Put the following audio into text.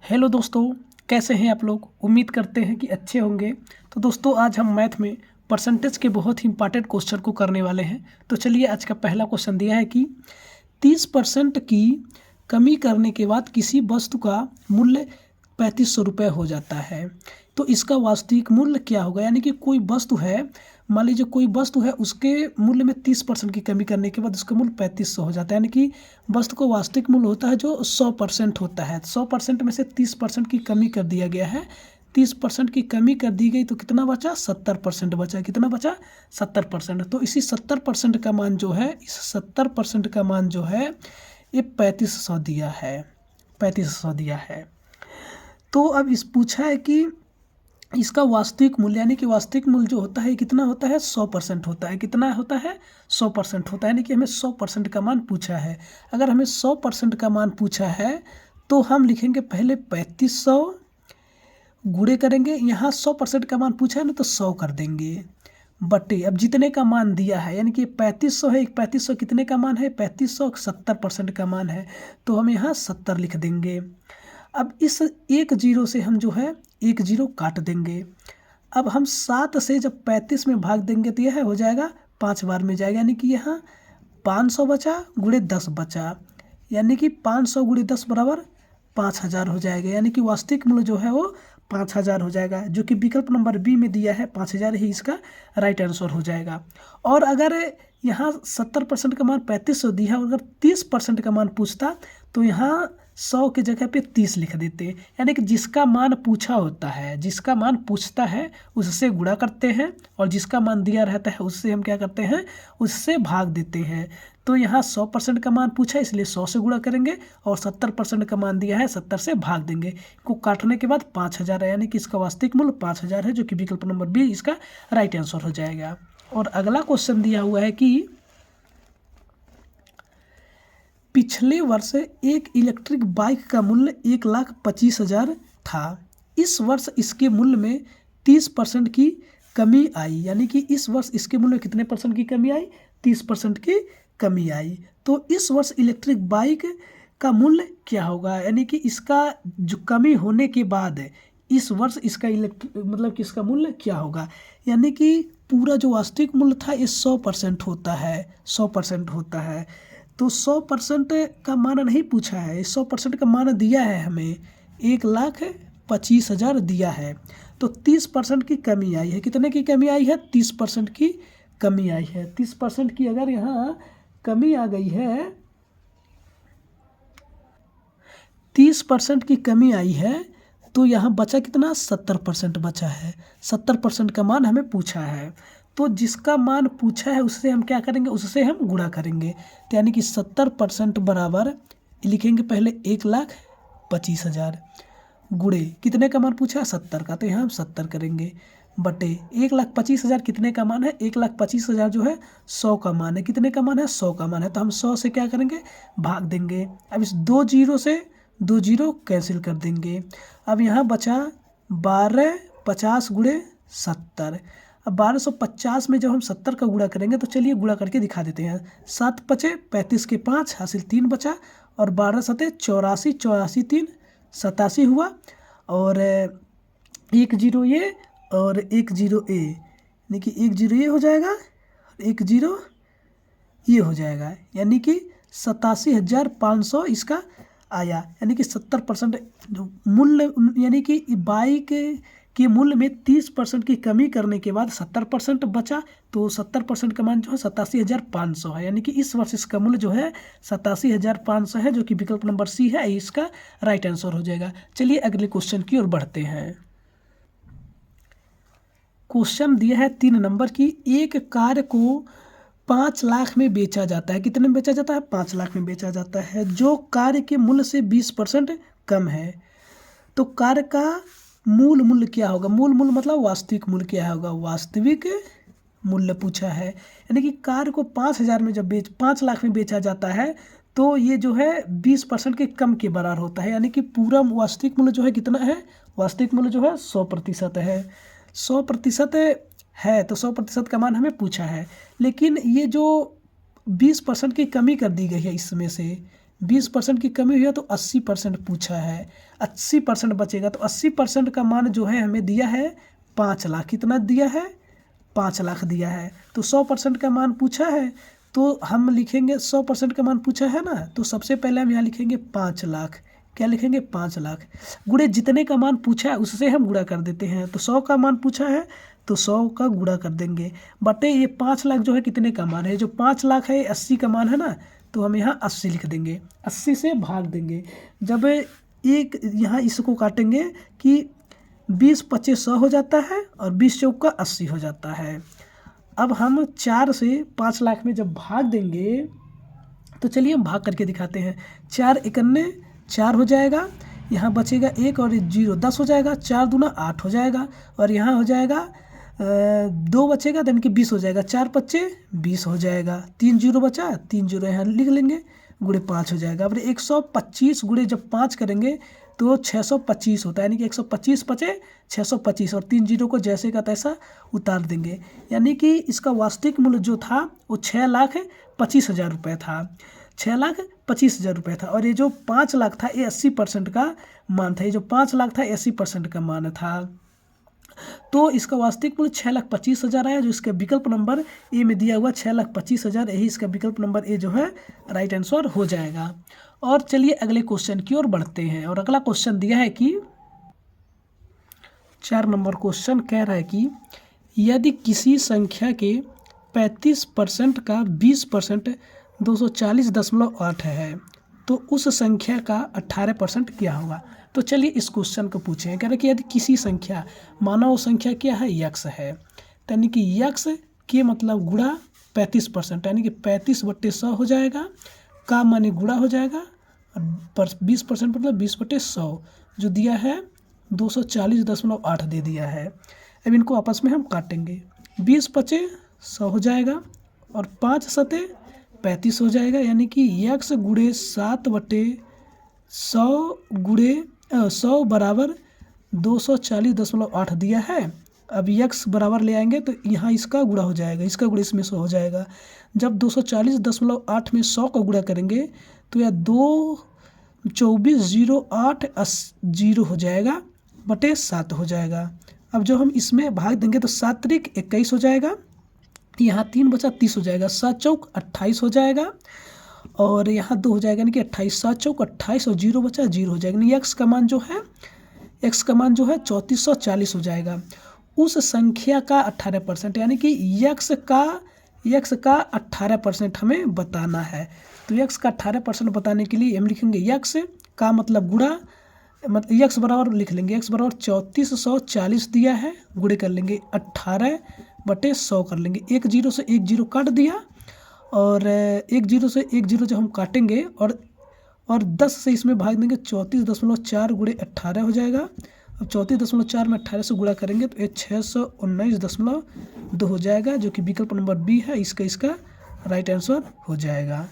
Hello दोस्तों, कैसे हैं आप लोग। उम्मीद करते हैं कि अच्छे होंगे। तो दोस्तों, आज हम मैथ में परसेंटेज के बहुत ही इंपॉर्टेंट क्वेश्चन को करने वाले हैं। तो चलिए, आज का पहला क्वेश्चन दिया है कि 30% की कमी करने के बाद किसी वस्तु का मूल्य 3500 रुपये हो जाता है। तो इसका वास्तविक मूल्य क्या होगा। यानी कि कोई वस्तु है, मान लीजिए कोई वस्तु है, उसके मूल्य में 30% की कमी करने के बाद उसका मूल्य 3500 हो जाता है। यानी कि वस्तु का वास्तविक मूल्य होता है जो 100% होता है। 100% में से 30% की कमी कर दिया गया है। 30% की कमी कर दी गई तो कितना बचा, 70% बचा। कितना बचा, 70%। तो इसी 70% का मान जो है, इस 70% का मान जो है ये 3500 दिया है। 3500 दिया है। तो अब इस पूछा है कि इसका वास्तविक मूल्य, यानी कि वास्तविक मूल्य जो होता है कितना होता है, 100% होता है। कितना होता है, 100% होता है। यानी कि हमें 100% का मान पूछा है। अगर हमें 100% का मान पूछा है तो हम लिखेंगे पहले 3500 गुणे करेंगे। यहाँ 100% का मान पूछा है ना, तो 100 कर देंगे बटे अब जितने का मान दिया है, यानी कि 3500 है। 3500 कितने का मान है, 3500 70% का मान है, तो हम यहाँ 70 लिख देंगे। अब इस एक जीरो से हम जो है एक जीरो काट देंगे। अब हम 7 से जब 35 में भाग देंगे तो यह हो जाएगा 5 बार में जाएगा। यानी कि यहाँ 500 बचा गुणे 10 बचा, यानी कि 500 गुणे 10 बराबर 5000 हो जाएगा। यानी कि वास्तविक मूल्य जो है वो 5000 हो जाएगा, जो कि विकल्प नंबर बी में दिया है। 5000 ही इसका राइट आंसर हो जाएगा। और अगर यहाँ 70% का मान 3500 दिया, अगर 30% का मान पूछता तो यहाँ 100 की जगह पे 30 लिख देते। यानी कि जिसका मान पूछा होता है, जिसका मान पूछता है उससे गुणा करते हैं, और जिसका मान दिया रहता है उससे हम क्या करते हैं, उससे भाग देते हैं। तो यहाँ 100% का मान पूछा है, इसलिए 100 से गुणा करेंगे, और 70% का मान दिया है 70 से भाग देंगे। को काटने के बाद 5000 है, यानी कि इसका वास्तविक मूल्य 5000 है, जो कि विकल्प नंबर बी इसका राइट आंसर हो जाएगा। और अगला क्वेश्चन दिया हुआ है कि पिछले वर्ष एक इलेक्ट्रिक बाइक का मूल्य 1,25,000 था। इस वर्ष इसके मूल्य में 30% की कमी आई। यानी कि इस वर्ष इसके मूल्य में कितने परसेंट की कमी आई, 30% की कमी आई। तो इस वर्ष इलेक्ट्रिक बाइक का मूल्य क्या होगा। यानी कि इसका जो कमी होने के बाद इस वर्ष इसका मतलब कि इसका मूल्य क्या होगा। यानी कि पूरा जो वास्तविक मूल्य था ये 100% होता है, 100% होता है। तो 100% का मान नहीं पूछा है, 100% का मान दिया है हमें 1,25,000 दिया है। तो 30% की कमी आई है। कितने की कमी आई है, 30% की कमी आई है। 30% की अगर यहाँ कमी आ गई है, 30% की कमी आई है, तो यहाँ बचा कितना, 70% बचा है। 70% का मान हमें पूछा है। तो जिसका मान पूछा है उससे हम क्या करेंगे, उससे हम गुणा करेंगे। तो यानी कि 70% बराबर लिखेंगे पहले 1,25,000 गुणे कितने का मान पूछा है, 70 का, तो यहाँ हम 70 करेंगे बटे 1,25,000 कितने का मान है, 1,25,000 जो है 100 का मान है। कितने का मान है, 100 का मान है, तो हम 100 से क्या करेंगे, भाग देंगे। अब इस 2 जीरो से 2 जीरो कैंसिल कर देंगे। अब यहाँ बचा 1250 गुणे 70। अब 1250 में जब हम 70 का गुणा करेंगे तो चलिए गुणा करके दिखा देते हैं। 7 बचे 35 के 5 हासिल 3 बचा, और 12 सते 84, 84 3 87 हुआ, और एक जीरो ये और एक जीरो ए, यानी कि एक जीरो ये हो जाएगा, एक जीरो ये हो जाएगा। यानी कि 87,500 इसका आया। यानी कि 70% जो मूल्य, यानी कि बाइक के मूल्य में 30% की कमी करने के बाद 70% बचा, तो 70% का मान जो है 87,500 है। यानी कि इस वर्ष इसका मूल्य जो है 87,500 है, जो कि विकल्प नंबर सी है, इसका राइट आंसर हो जाएगा। चलिए अगले क्वेश्चन की ओर बढ़ते हैं। क्वेश्चन दिया है 3 नंबर की, एक कार को 5 लाख में बेचा जाता है। कितने में बेचा जाता है, 5 लाख में बेचा जाता है, जो कार के मूल्य से 20% कम है। तो कार का मूल मूल्य क्या होगा, मूल मूल्य मतलब वास्तविक मूल्य क्या होगा, वास्तविक मूल्य पूछा है। यानी कि कार को 5,000 में जब 5 लाख में बेचा जाता है तो ये जो है 20% के कम के बराबर होता है। यानी कि पूरा वास्तविक मूल्य जो है कितना है, वास्तविक मूल्य जो है 100% है। 100% है तो 100% का मान हमें पूछा है। लेकिन ये जो 20% की कमी कर दी गई है, इसमें से 20% की कमी हुई है तो 80% पूछा है, 80% बचेगा। तो 80% का मान जो है हमें दिया है 5 लाख। कितना दिया है? 5 लाख दिया है। तो 100% का मान पूछा है तो हम लिखेंगे 100% का मान पूछा है ना, तो सबसे पहले हम यहाँ लिखेंगे 5 लाख। क्या लिखेंगे? 5 लाख गुणे जितने का मान पूछा है उससे हम गुणा कर देते हैं। तो 100 का मान पूछा है तो 100 का गुणा कर देंगे बटे ये 5 लाख जो है कितने का मान है? जो 5 लाख है 80 का मान है ना, तो हम यहाँ 80 लिख देंगे, 80 से भाग देंगे। जब एक यहाँ इसको काटेंगे कि 20 25 100 हो जाता है और 20 चौका 80 हो जाता है। अब हम 4 से 5 लाख में जब भाग देंगे तो चलिए हम भाग करके दिखाते हैं। 4 एकन्ने 4 हो जाएगा, यहाँ बचेगा 1 और 0 10 हो जाएगा, 4 दूना 8 हो जाएगा और यहाँ हो जाएगा 2 बचेगा यानी कि 20 हो जाएगा, 4 पच्चे 20 हो जाएगा, 3 0 बचा, 3 0 यहाँ लिख लेंगे, गुणे 5 हो जाएगा। अब 125 गुणे जब 5 करेंगे तो 625 होता है, यानी कि 125 पचे 625 और 3 0 को जैसे का तैसा उतार देंगे। यानी कि इसका वास्तविक मूल्य जो था वो 6,25,000 रुपये था, 6,25,000 रुपये था। और ये जो 5 लाख था ये 80% का मान था, ये जो 5 लाख था 80% का मान था। तो इसका वास्तविक मूल्य 6,25,000 आया, जो इसका विकल्प नंबर ए में दिया हुआ 6,25,000, यही इसका विकल्प नंबर ए जो है राइट आंसर हो जाएगा। और चलिए अगले क्वेश्चन की ओर बढ़ते हैं। और अगला क्वेश्चन दिया है कि 4 नंबर क्वेश्चन कह रहा है कि यदि किसी संख्या के 35% का 20% 240.8 है तो उस संख्या का 18% क्या होगा। तो चलिए इस क्वेश्चन को पूछें। कह रहे कि यदि किसी संख्या, माना वो संख्या क्या है? यक्स है, यानी कि यक्स के मतलब गुणा 35%, यानी कि 35/100 हो जाएगा, का माने गुणा हो जाएगा, और 20% मतलब 20/100 जो दिया है 240.8 दे दिया है। अब इनको आपस में हम काटेंगे, 20 पचे 100 हो जाएगा और 5 सते 35 हो जाएगा, यानी कि यक्स गुणे 7/100 गुणे 100 बराबर 240.8 दिया है। अब यक्स बराबर ले आएंगे तो यहाँ इसका गुणा हो जाएगा, इसका गुणा इसमें 100 हो जाएगा। जब 240.8 में 100 का गुणा करेंगे तो यह 224,08 0 हो जाएगा बटे 7 हो जाएगा। अब जो हम इसमें भाग देंगे तो 7 त्रिक 21 हो जाएगा, यहाँ 3 बचा 30 हो जाएगा, 7 चौक 28 हो जाएगा और यहाँ 2 हो जाएगा, यानी कि 28, 7 चौक 28 और 0 बचा 0 हो जाएगा। यानी एक्स का मान जो है 3440 हो जाएगा। उस संख्या का 18%, यानी कि यक्स का 18% हमें बताना है। तो यक्स का 18% बताने के लिए हम लिखेंगे यक्स का मतलब गुणा, मतलब यक्स बराबर लिख लेंगे, यक्स बराबर 3440 दिया है, गुणे कर लेंगे 18/100 कर लेंगे। 1 0 से 1 0 काट दिया और 1 0 से 1 0 जब हम काटेंगे और 10 से इसमें भाग देंगे 34.4 गुणे 18 हो जाएगा। अब 34.4 में 18 से गुणा करेंगे तो ये 619.2 हो जाएगा, जो कि विकल्प नंबर बी है, इसका राइट आंसर हो जाएगा।